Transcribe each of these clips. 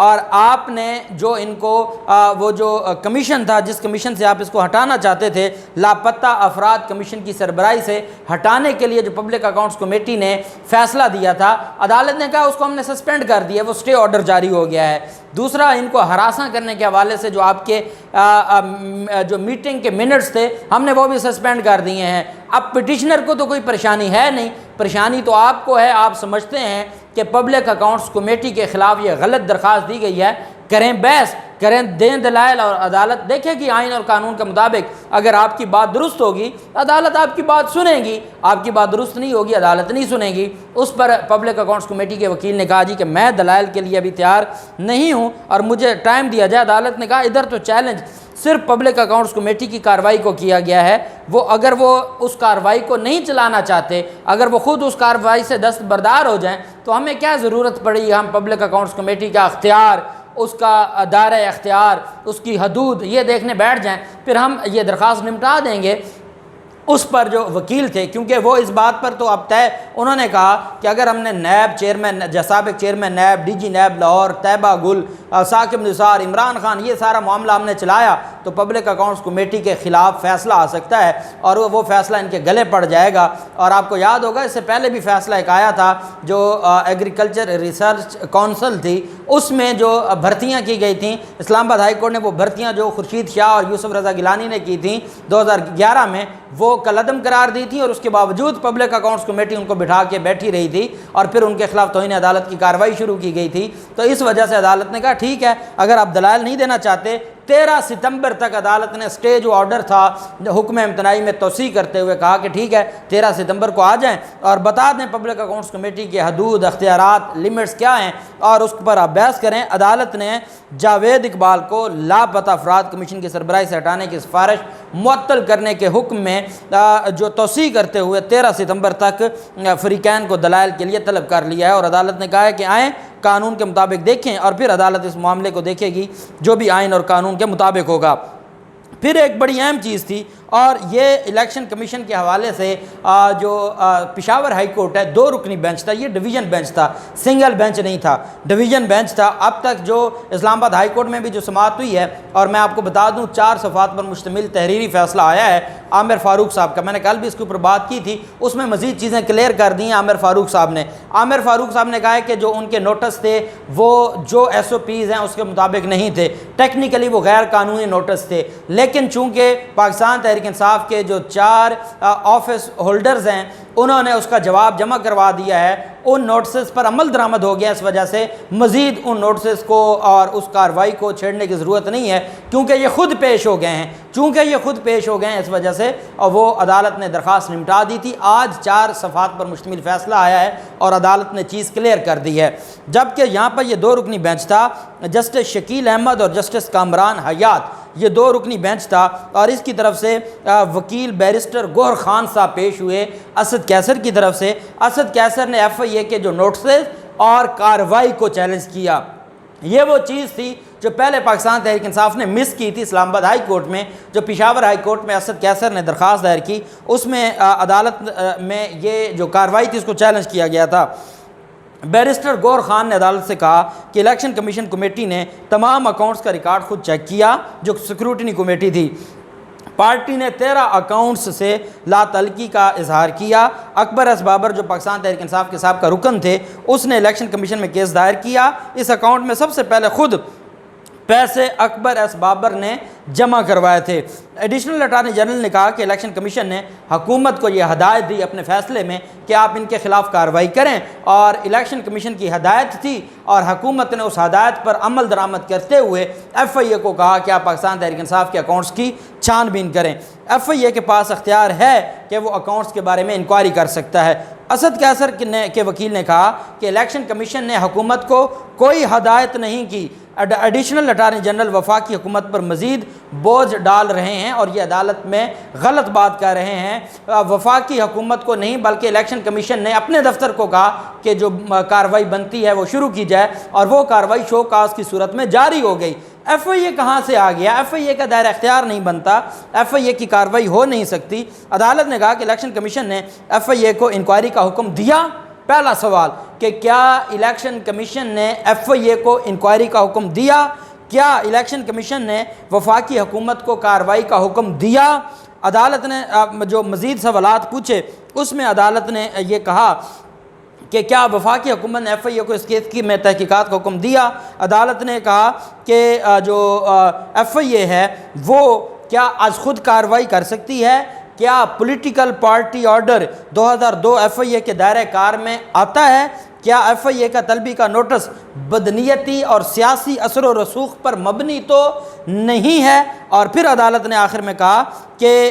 اور آپ نے جو ان کو وہ جو کمیشن تھا جس کمیشن سے آپ اس کو ہٹانا چاہتے تھے لاپتہ افراد کمیشن کی سربراہی سے ہٹانے کے لیے جو پبلک اکاؤنٹس کمیٹی نے فیصلہ دیا تھا، عدالت نے کہا اس کو ہم نے سسپینڈ کر دیا، وہ اسٹے آرڈر جاری ہو گیا ہے۔ دوسرا، ان کو ہراساں کرنے کے حوالے سے جو آپ کے جو میٹنگ کے منٹس تھے ہم نے وہ بھی سسپینڈ کر دیے ہیں۔ اب پٹیشنر کو تو کوئی پریشانی ہے نہیں، پریشانی تو آپ کو ہے۔ آپ سمجھتے ہیں کہ پبلک اکاؤنٹس کمیٹی کے خلاف یہ غلط درخواست دی گئی ہے، کریں بحث، کریں، دیں دلائل، اور عدالت دیکھے گی آئین اور قانون کے مطابق اگر آپ کی بات درست ہوگی عدالت آپ کی بات سنے گی، آپ کی بات درست نہیں ہوگی عدالت نہیں سنے گی۔ اس پر پبلک اکاؤنٹس کمیٹی کے وکیل نے کہا جی کہ میں دلائل کے لیے ابھی تیار نہیں ہوں اور مجھے ٹائم دیا جائے۔ عدالت نے کہا ادھر تو چیلنج صرف پبلک اکاؤنٹس کمیٹی کی کارروائی کو کیا گیا ہے، اگر وہ اس کارروائی کو نہیں چلانا چاہتے، اگر وہ خود اس کارروائی سے دستبردار ہو جائیں تو ہمیں کیا ضرورت پڑی ہم پبلک اکاؤنٹس کمیٹی کا اختیار، اس کا دائرہ اختیار، اس کی حدود یہ دیکھنے بیٹھ جائیں، پھر ہم یہ درخواست نمٹا دیں گے۔ اس پر جو وکیل تھے، کیونکہ وہ اس بات پر تو اب طے، انہوں نے کہا کہ اگر ہم نے نیب چیئرمین، سابق chairman NAB, D G NAB Lahore, Tayyaba Gul, Saqib Nisar, Imran Khan, یہ سارا معاملہ ہم نے چلایا تو پبلک اکاؤنٹس کمیٹی کے خلاف فیصلہ آ سکتا ہے اور وہ فیصلہ ان کے گلے پڑ جائے گا۔ اور آپ کو یاد ہوگا اس سے پہلے بھی فیصلہ ایک آیا تھا جو ایگریکلچر ریسرچ کونسل تھی، اس میں جو بھرتیاں کی گئی تھیں، اسلام آباد ہائی کورٹ نے وہ بھرتیاں جو خورشید شاہ اور یوسف رضا گیلانی نے کی تھیں 2011 میں وہ کالعدم قرار دی تھی، اور اس کے باوجود پبلک اکاؤنٹس کمیٹی ان کو بٹھا کے بیٹھی رہی تھی اور پھر ان کے خلاف توہین عدالت کی کارروائی شروع کی گئی تھی۔ تو اس وجہ سے عدالت نے کہا ٹھیک ہے، اگر آپ دلائل نہیں دینا چاہتے، 13 ستمبر تک عدالت نے اسٹے جو آرڈر تھا حکم امتناعی میں توسیع کرتے ہوئے کہا کہ ٹھیک ہے 13 ستمبر کو آ جائیں اور بتا دیں پبلک اکاؤنٹس کمیٹی کے حدود، اختیارات، لیمٹس کیا ہیں اور اس پر آپ بحث کریں۔ عدالت نے جاوید اقبال کو لاپتہ افراد کمیشن کی سربراہی سے ہٹانے کی سفارش معطل کرنے کے حکم میں جو توسیع کرتے ہوئے 13 ستمبر تک فریقین کو دلائل کے لیے طلب کر لیا ہے، اور عدالت نے کہا ہے کہ آئیں قانون کے مطابق دیکھیں اور پھر عدالت اس معاملے کو دیکھے گی جو بھی آئین اور قانون کے مطابق ہوگا۔ پھر ایک بڑی اہم چیز تھی، اور یہ الیکشن کمیشن کے حوالے سے جو پشاور ہائی کورٹ ہے 2 رکنی بینچ تھا، یہ ڈویژن بینچ تھا، سنگل بینچ نہیں تھا، ڈویژن بینچ تھا۔ اب تک جو اسلام آباد ہائی کورٹ میں بھی جو سماعت ہوئی ہے، اور میں آپ کو بتا دوں 4 صفحات پر مشتمل تحریری فیصلہ آیا ہے عامر فاروق صاحب کا، میں نے کل بھی اس کے اوپر بات کی تھی، اس میں مزید چیزیں کلیئر کر دی ہیں عامر فاروق صاحب نے۔ عامر فاروق صاحب نے کہا ہے کہ جو ان کے نوٹس تھے وہ جو SOPs ہیں اس کے مطابق نہیں تھے، ٹیکنیکلی وہ غیر قانونی نوٹس تھے، لیکن چونکہ پاکستان تحریک انصاف کے جو 4 آفس ہولڈرز ہیں انہوں نے اس کا جواب جمع کروا دیا ہے، ان نوٹسز پر عمل درآمد ہو گیا، اس وجہ سے مزید ان نوٹسز کو اور اس کارروائی کو چھیڑنے کی ضرورت نہیں ہے، کیونکہ یہ خود پیش ہو گئے ہیں، اس وجہ سے اور وہ عدالت نے درخواست نمٹا دی تھی۔ آج 4 صفحات پر مشتمل فیصلہ آیا ہے اور عدالت نے چیز کلیئر کر دی ہے، جبکہ یہاں پر یہ 2 رکنی بینچ تھا، جسٹس شکیل احمد اور جسٹس کامران حیات، یہ 2 رکنی بینچ تھا، اور اس کی طرف سے وکیل بیرسٹر گوہر خان صاحب پیش ہوئے اسد کیسر کی طرف سے۔ اسد کیسر نے FIA کے جو نوٹسز اور کارروائی کو چیلنج کیا، یہ وہ چیز تھی جو پہلے پاکستان تحریک انصاف نے مس کی تھی اسلام آباد ہائی کورٹ میں، جو پشاور ہائی کورٹ میں اسد کیسر نے درخواست دائر کی، اس میں عدالت میں یہ جو کارروائی تھی اس کو چیلنج کیا گیا تھا۔ بیرسٹر گوہر خان نے عدالت سے کہا کہ الیکشن کمیشن کمیٹی نے تمام اکاؤنٹس کا ریکارڈ خود چیک کیا جو اسکروٹنی کمیٹی تھی، پارٹی نے 13 اکاؤنٹس سے لا تعلقی کا اظہار کیا۔ اکبر ایس بابر جو پاکستان تحریک انصاف کے سابقہ رکن تھے، اس نے الیکشن کمیشن میں کیس دائر کیا۔ اس اکاؤنٹ میں سب سے پہلے خود پیسے اکبر ایس بابر نے جمع کروائے تھے۔ ایڈیشنل اٹارنی جنرل نے کہا کہ الیکشن کمیشن نے حکومت کو یہ ہدایت دی اپنے فیصلے میں کہ آپ ان کے خلاف کارروائی کریں، اور الیکشن کمیشن کی ہدایت تھی اور حکومت نے اس ہدایت پر عمل درآمد کرتے ہوئے FIA کو کہا کہ آپ پاکستان تحریک انصاف کے اکاؤنٹس کی چھان بین کریں۔ FIA کے پاس اختیار ہے کہ وہ اکاؤنٹس کے بارے میں انکوائری کر سکتا ہے۔ اسد کیسر کے وکیل نے کہا کہ الیکشن کمیشن نے حکومت کو کوئی ہدایت نہیں کی، ایڈیشنل اٹارنی جنرل وفاقی حکومت پر مزید بوجھ ڈال رہے ہیں اور یہ عدالت میں غلط بات کر رہے ہیں۔ وفاقی حکومت کو نہیں بلکہ الیکشن کمیشن نے اپنے دفتر کو کہا کہ جو کارروائی بنتی ہے وہ شروع کی جائے، اور وہ کارروائی شو کاز کی صورت میں جاری ہو گئی۔ FIA کہاں سے آ گیا؟ FIA کا دائرہ اختیار نہیں بنتا، FIA کی کارروائی ہو نہیں سکتی۔ عدالت نے کہا کہ الیکشن کمیشن نے FIA کو انکوائری کا حکم دیا، پہلا سوال کہ کیا الیکشن کمیشن نے FIA کو انکوائری کا حکم دیا؟ کیا الیکشن کمیشن نے وفاقی حکومت کو کارروائی کا حکم دیا؟ عدالت نے جو مزید سوالات پوچھے اس میں عدالت نے یہ کہا کہ کیا وفاقی حکومت نے FIA کو اس کیس کی میں تحقیقات کا حکم دیا؟ عدالت نے کہا کہ جو FIA ہے وہ کیا از خود کارروائی کر سکتی ہے؟ کیا پولیٹیکل پارٹی آرڈر 2002 FIA کے دائرہ کار میں آتا ہے؟ کیا FIA کا طلبی کا نوٹس بدنیتی اور سیاسی اثر و رسوخ پر مبنی تو نہیں ہے؟ اور پھر عدالت نے آخر میں کہا کہ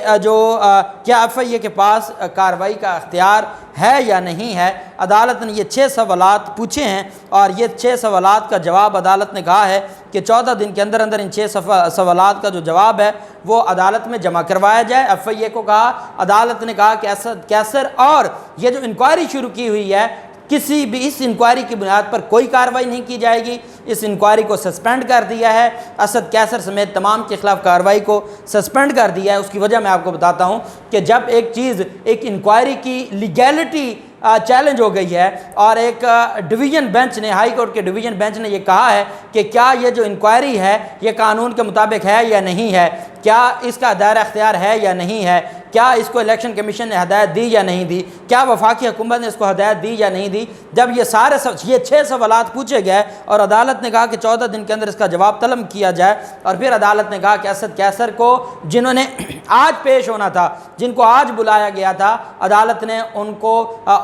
کیا FIA کے پاس کارروائی کا اختیار ہے یا نہیں ہے؟ عدالت نے یہ 6 سوالات پوچھے ہیں اور یہ 6 سوالات کا جواب عدالت نے کہا ہے کہ 14 دن کے اندر ان 6 سوالات کا جو جواب ہے وہ عدالت میں جمع کروایا جائے۔ FIA کو کہا، عدالت نے کہا کہ اسد کیسر اور یہ جو انکوائری شروع کی ہوئی ہے کسی بھی اس انکوائری کی بنیاد پر کوئی کارروائی نہیں کی جائے گی، اس انکوائری کو سسپینڈ کر دیا ہے، اسد کیسر سمیت تمام کے خلاف کارروائی کو سسپینڈ کر دیا ہے۔ اس کی وجہ میں آپ کو بتاتا ہوں کہ جب ایک چیز ایک انکوائری کی لیگیلٹی چیلنج ہو گئی ہے اور ایک ڈویژن بینچ نے، ہائی کورٹ کے ڈویژن بینچ نے یہ کہا ہے کہ کیا یہ جو انکوائری ہے یہ قانون کے مطابق ہے یا نہیں ہے، کیا اس کا دائرہ اختیار ہے یا نہیں ہے، کیا اس کو الیکشن کمیشن نے ہدایت دی یا نہیں دی، کیا وفاقی حکومت نے اس کو ہدایت دی یا نہیں دی، جب یہ 6 سوالات پوچھے گئے اور عدالت نے کہا کہ 14 دن کے اندر اس کا جواب طلب کیا جائے، اور پھر عدالت نے کہا کہ اسد کیسر کو جنہوں نے آج پیش ہونا تھا، جن کو آج بلایا گیا تھا، عدالت نے ان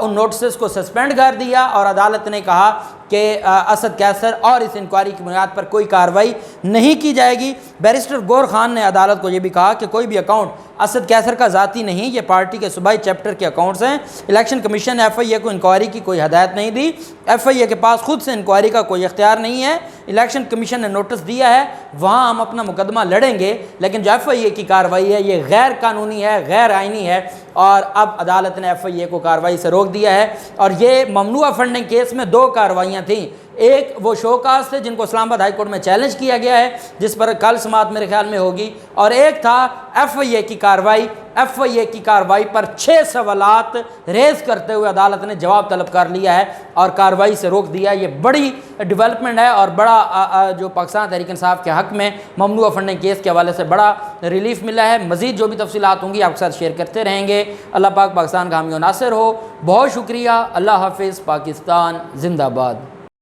نوٹسز کو سسپینڈ کر دیا اور عدالت نے کہا کہ اسد کیسر اور اس انکوائری کی بنیاد پر کوئی کارروائی نہیں کی جائے گی۔ بیرسٹر گور خان نے عدالت کو یہ بھی کہا کہ کوئی بھی اکاؤنٹ اسد کیسر کا ذاتی نہیں، یہ پارٹی کے صوبائی چیپٹر کے اکاؤنٹس ہیں۔ الیکشن کمیشن نے FIA کو انکوائری کی کوئی ہدایت نہیں دی، FIA کے پاس خود سے انکوائری کا کوئی اختیار نہیں ہے، الیکشن کمیشن نے نوٹس دیا ہے، وہاں ہم اپنا مقدمہ لڑیں گے، لیکن جو FIA کی کارروائی ہے یہ غیر قانونی ہے، غیر آئینی ہے، اور اب عدالت نے FIA کو کارروائی سے روک دیا ہے۔ اور یہ ممنوعہ فنڈنگ کیس میں 2 کارروائیاں تھیں، ایک وہ شوکاز تھے جن کو اسلام آباد ہائی کورٹ میں چیلنج کیا گیا ہے جس پر کل سماعت میرے خیال میں ہوگی، اور ایک تھا FIA کی کارروائی۔ FIA کی کارروائی پر 6 سوالات ریز کرتے ہوئے عدالت نے جواب طلب کر لیا ہے اور کارروائی سے روک دیا۔ یہ بڑی ڈیولپمنٹ ہے اور بڑا جو پاکستان تحریک انصاف کے حق میں ممنوعہ فنڈنگ کیس کے حوالے سے بڑا ریلیف ملا ہے۔ مزید جو بھی تفصیلات ہوں گی آپ کے ساتھ شیئر کرتے رہیں گے۔ اللہ پاک پاکستان کا حامی و ناصر ہو۔ بہت شکریہ۔ اللہ حافظ۔ پاکستان زندہ باد۔